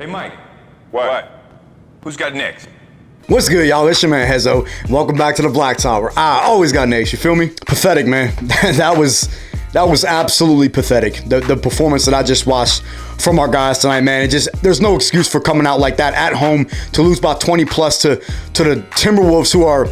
Hey, Mike. What? Who's got next? What's good, y'all? It's your man, Hezo. Welcome back to the Blacktop, where I always got next, you feel me? Pathetic, man. That was absolutely pathetic. The performance that I just watched from our guys tonight, man. There's no excuse for coming out like that at home to lose by 20 plus to the Timberwolves, who are,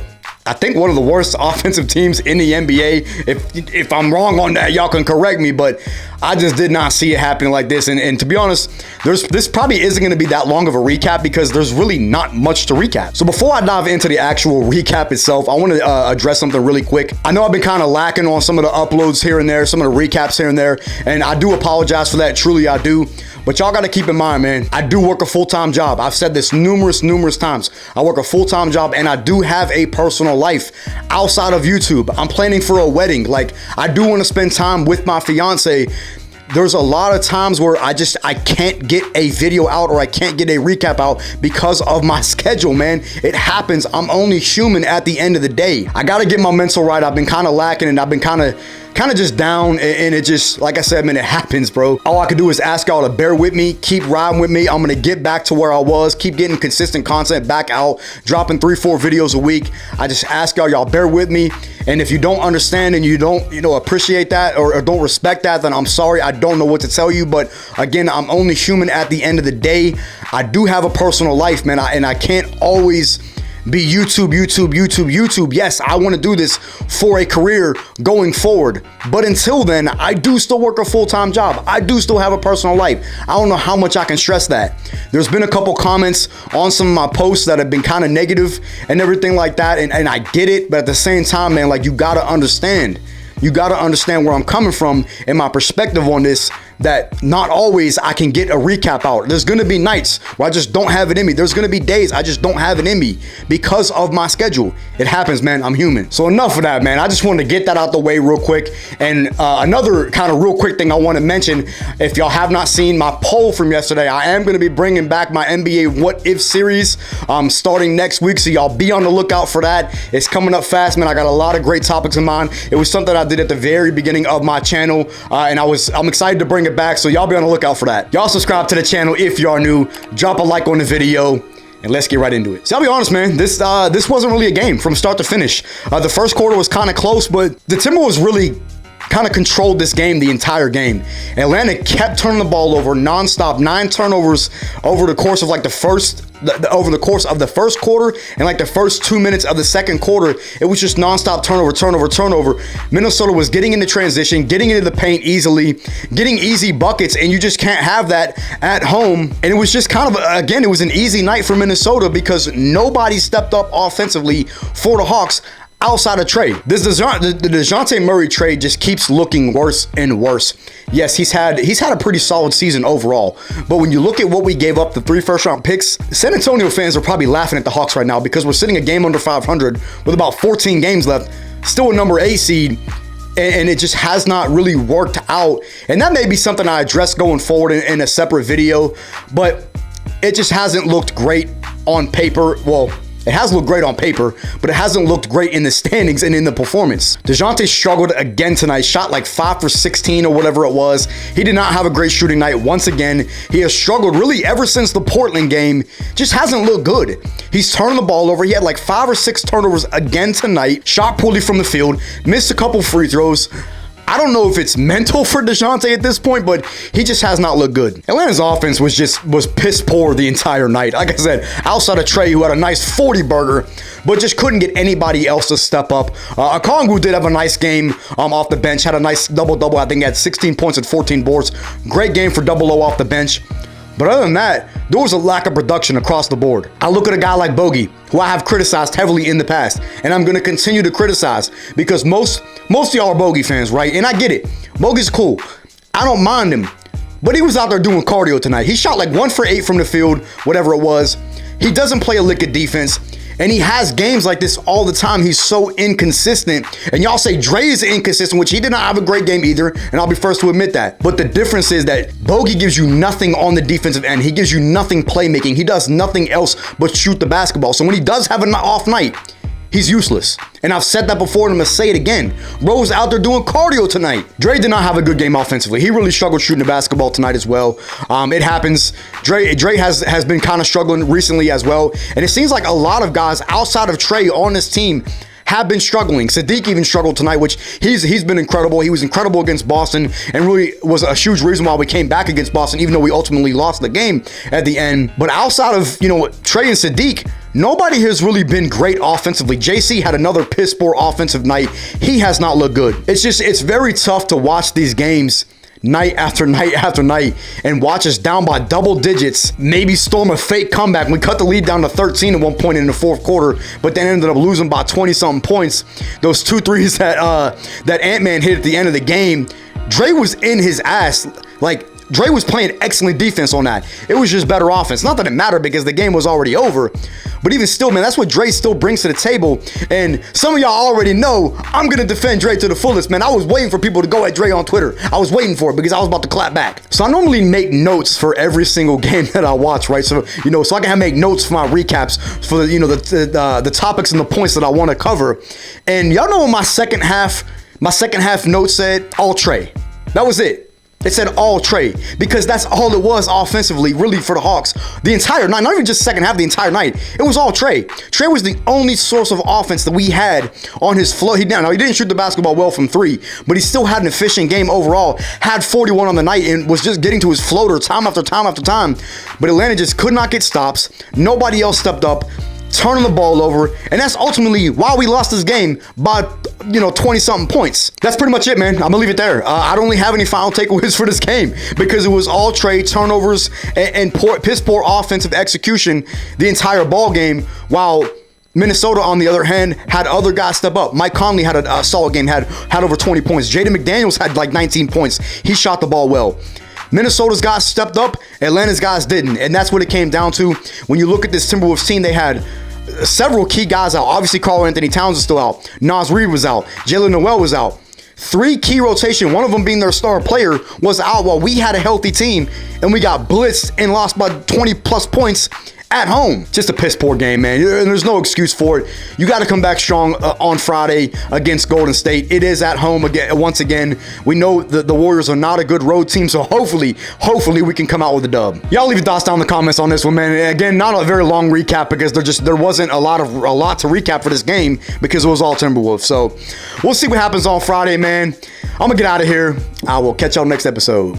I think, one of the worst offensive teams in the NBA. If I'm wrong on that, y'all can correct me, but I just did not see it happening like this. And to be honest, this probably isn't going to be that long of a recap because there's really not much to recap. So before I dive into the actual recap itself, I want to address something really quick. I know I've been kind of lacking on some of the uploads here and there, some of the recaps here and there, and I do apologize for that. Truly, I do. But y'all got to keep in mind, man, I do work a full-time job. I've said this numerous times. I work a full-time job and I do have a personal life outside of YouTube. I'm planning for a wedding. Like, I do want to spend time with my fiance. There's a lot of times where I can't get a video out or I can't get a recap out because of my schedule, man. It happens. I'm only human at the end of the day. I got to get my mental right. I've been kind of lacking and I've been kind of just down, and it just, like I said, man, it happens, bro. All I can do is ask y'all to bear with me, keep riding with me. I'm gonna get back to where I was, keep getting consistent content back out, dropping 3-4 videos a week. I just ask y'all bear with me. And if you don't understand and you don't, appreciate that or don't respect that, then I'm sorry. I don't know what to tell you. But again, I'm only human at the end of the day. I do have a personal life, man, and I can't always be YouTube. Yes, I want to do this for a career going forward. But until then, I do still work a full-time job. I do still have a personal life. I don't know how much I can stress that. There's been a couple comments on some of my posts that have been kind of negative and everything like that. And I get it. But at the same time, man, like, you got to understand. You got to understand where I'm coming from and my perspective on this, that not always I can get a recap out. There's going to be nights where I just don't have it in me. There's going to be days I just don't have it in me because of my schedule. It happens, man. I'm human. So enough of that, man. I just wanted to get that out the way real quick. And another kind of real quick thing I want to mention, if y'all have not seen my poll from yesterday, I am going to be bringing back my NBA What If series starting next week. So y'all be on the lookout for that. It's coming up fast, man. I got a lot of great topics in mind. It was something I did at the very beginning of my channel, and I'm excited to bring it back, so y'all be on the lookout for that. Y'all subscribe to the channel if y'all new, drop a like on the video, and let's get right into it. So I'll be honest, man, this wasn't really a game from start to finish. The first quarter was kind of close, but the Timberwolves really kind of controlled this game the entire game. Atlanta kept turning the ball over nonstop, 9 turnovers over the course of like the first quarter and like the first 2 minutes of the second quarter. It was just nonstop turnover. Minnesota was getting into transition, getting into the paint easily, getting easy buckets, and you just can't have that at home. And it was just kind of, again, it was an easy night for Minnesota because nobody stepped up offensively for the Hawks outside of trade. The DeJounte Murray trade just keeps looking worse and worse. Yes, he's had a pretty solid season overall, but when you look at what we gave up, the 3 first-round picks, San Antonio fans are probably laughing at the Hawks right now because we're sitting a game under 500 with about 14 games left, still a number 8 seed, and it just has not really worked out. And that may be something I address going forward in a separate video, but it just hasn't looked great on paper. Well, it has looked great on paper, but it hasn't looked great in the standings and in the performance. DeJounte struggled again tonight, shot like 5 for 16 or whatever it was. He did not have a great shooting night once again. He has struggled really ever since the Portland game. Just hasn't looked good. He's turning the ball over. He had like 5 or 6 turnovers again tonight. Shot poorly from the field, missed a couple free throws. I don't know if it's mental for DeJounte at this point, but he just has not looked good. Atlanta's offense was piss poor the entire night. Like I said, outside of Trey, who had a nice 40-burger, but just couldn't get anybody else to step up. Okongwu did have a nice game off the bench, had a nice double-double. I think he had 16 points and 14 boards. Great game for Double O off the bench. But other than that, there was a lack of production across the board. I look at a guy like Bogey, who I have criticized heavily in the past, and I'm going to continue to criticize because most of y'all are Bogey fans, right? And I get it. Bogey's cool. I don't mind him. But he was out there doing cardio tonight. He shot like 1 for 8 from the field, whatever it was. He doesn't play a lick of defense. And he has games like this all the time. He's so inconsistent. And y'all say Dre is inconsistent, which he did not have a great game either. And I'll be first to admit that. But the difference is that Bogey gives you nothing on the defensive end. He gives you nothing playmaking. He does nothing else but shoot the basketball. So when he does have an off night, he's useless. And I've said that before and I'm gonna say it again. Bro was out there doing cardio tonight. Dre did not have a good game offensively. He really struggled shooting the basketball tonight as well. It happens. Dre has been kind of struggling recently as well. And it seems like a lot of guys outside of Trey on this team have been struggling. Sadiq even struggled tonight, which he's been incredible. He was incredible against Boston and really was a huge reason why we came back against Boston, even though we ultimately lost the game at the end. But outside of, Trey and Sadiq, nobody has really been great offensively. JC had another piss poor offensive night. He has not looked good. It's very tough to watch these games night after night after night and watch us down by double digits, maybe storm a fake comeback. We cut the lead down to 13 at one point in the fourth quarter, but then ended up losing by 20-something points. Those 2 threes that Ant-Man hit at the end of the game, Dre was in his ass. Dre was playing excellent defense on that. It was just better offense. Not that it mattered because the game was already over, but even still, man, that's what Dre still brings to the table. And some of y'all already know I'm going to defend Dre to the fullest, man. I was waiting for people to go at Dre on Twitter. I was waiting for it because I was about to clap back. So I normally make notes for every single game that I watch, right? So, so I can make notes for my recaps for, the topics and the points that I want to cover. And y'all know what my second half note said? All Trey. That was it. It said all Trey, because that's all it was offensively, really, for the Hawks. The entire night, not even just second half, the entire night, it was all Trey. Trey was the only source of offense that we had on his floor. Now, he didn't shoot the basketball well from 3, but he still had an efficient game overall, had 41 on the night, and was just getting to his floater time after time after time. But Atlanta just could not get stops. Nobody else stepped up, turning the ball over, and that's ultimately why we lost this game by 20-something points. That's pretty much it, man. I'm gonna leave it there. I don't really have any final takeaways for this game because it was all Trey, turnovers, and piss poor offensive execution the entire ball game, while Minnesota, on the other hand, had other guys step up. Mike Conley had a solid game, had over 20 points. Jaden McDaniels had like 19 points. He shot the ball well. Minnesota's guys stepped up, Atlanta's guys didn't. And that's what it came down to. When you look at this Timberwolves team, they had several key guys out. Obviously, Karl-Anthony Towns is still out. Nas Reed was out. Jalen Noel was out. 3 key rotation, one of them being their star player, was out while we had a healthy team, and we got blitzed and lost by 20-plus points at home. Just a piss poor game, man. There's no excuse for it. You got to come back strong on Friday against Golden State. It is at home again. Once again, we know that the Warriors are not a good road team, so hopefully we can come out with a dub. Y'all leave your thoughts down in the comments on this one, man. And again, not a very long recap because there wasn't a lot to recap for this game because it was all Timberwolves. So we'll see what happens on Friday, man. I'm gonna get out of here. I will catch y'all next episode.